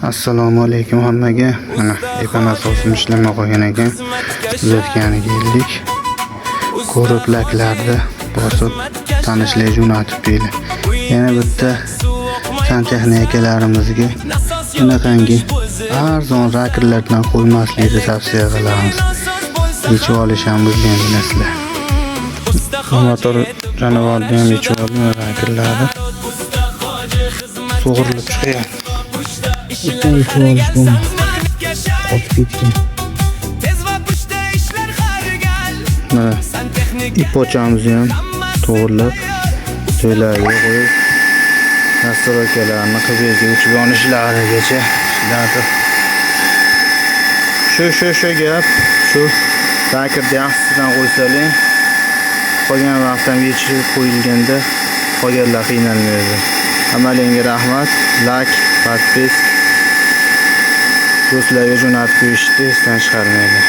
Assalomu alaykum hammaga. Mana epan asosim ishlamay qolgan ekan. Uzatganiga keldik. Ko'rib laklarda bosib tanishlar jo'natib deydi. Yana bitta santexnikalarimizga bunaqangi arzon rakerlardan qo'ymaslikni tavsiya qilamiz. Yechib olish ham bilgansizlar. Motor jonivorni ham yechib oldim rakerlari. Sug'urilib chiqyapti. Bitta yechib olish bo'lmadi. Qotib ketgan. Mana ip pochamizni ham to'g'rilab joylariga qo'yib nastroykalarni qilib o'chib yonishlarigacha ishlatib. Shu gap, shu rakerni yaxshisidan qo'ysaling, qolgan vaqtdan yechib qo'yilganda qolganlar qiynalmaydi. Hammangizga rahmat. Like, podpis do'stlarga jo'natib qo'yishni esdan chiqarmaydi.